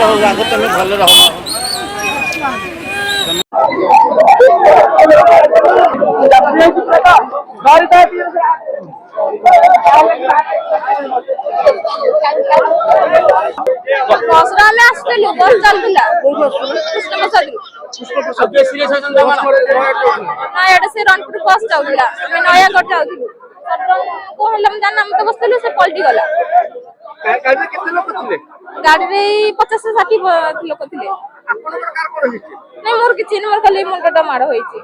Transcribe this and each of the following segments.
रहो आगे तुम भले रहो मसराले आस्तेलु बस चलतिला कृष्ण प्रसाद ना एडे से रनपुर बस जाउतिला हम नया कोट जाउतिलु को हलम जान हम तो बसलु से पलटी गला गाड़ी कितने लोग थे गाड़ी रे 50 से 60 लोक थिले आपन कार को रही नहीं मोर किछि मोर खाली मुंडटा मार होईछि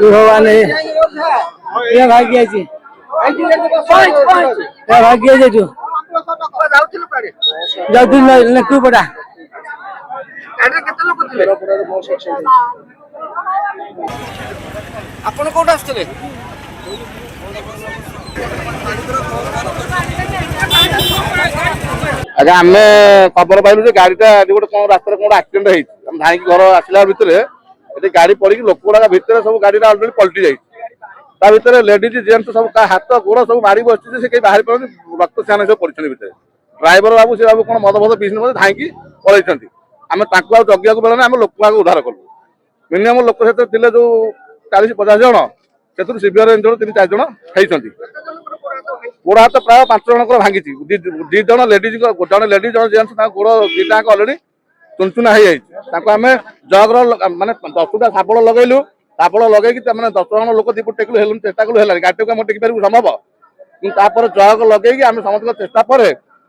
भगवान ये भाग्य अछि ए भाग्य जे जो जाउथिलु कारे जल्दी लकू पड़ा गाड़ी कितने लोग थे आपन कोट आछले अच्छा आम खबर पाइलु गाड़ीटा गोटे कौन रास्तार कौन एक्सीडेंट होती हम धाई घर आसला भितर ये गाड़ी पड़ी लोक गुड़ा भितर सब गाड़ी अलरेडी पलटि जाता भितर लेडीज जेन्ट्स सब हाथ गोड़ सब मारी बस से बाहर पारे रक्त सियान सब पड़े भितर ड्राइवर बाबू से बाबू कौन मद फद पी धाई पलैं आम जगिया बेला आम लोक उद्धार कलु मिनिमम लोक से जो 40-50 जन से सीवियर इंजर्ड 3-4 जन होती गोड़ हाथ प्राय 5 जनकर भांगी दी जन लेडीज जन लेडीज जन जेन्ट्स गोड़ दीटा अलरेडी चुनचुना हो जाए आम जग्र मानने 10टा साबल लगेलु साबल लगे 10 जन लोक दीप टेकलु चेष्टा कलु गाड़ी को टेकी पार संभव जग लगे आम समस्त चेष्टा पर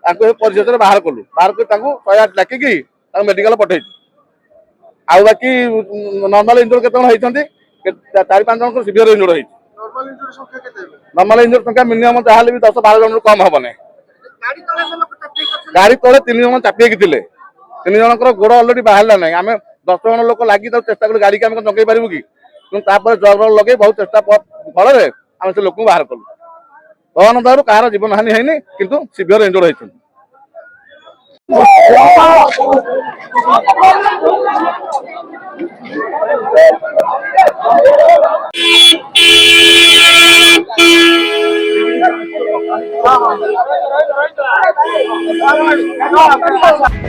परिशेष बाहर कलु बाहर कर 108 डाकिकी मेडिकल पठे आउ बाकी नॉर्मल इंजर्ड केते 4-5 जन सीवियर इंजर्ड होती नॉर्मल इंजर्ड संख्या मिनिमम जहाँ भी 10-12 जन कम हम ना गाड़ी तले 3 जन चापिकी थे 3 जनकर गोड़ अलरेडी बाहर ना आम 10 जन लोक लगी चेष्टा कलु गाड़ी की जगे पारू कि जग लगे बहुत चेष्टा फल आम से लोक बाहर कलु भगवान दयारू कहार जीवन हानि है किंतु सीवियर इंजर्ड होती हाँ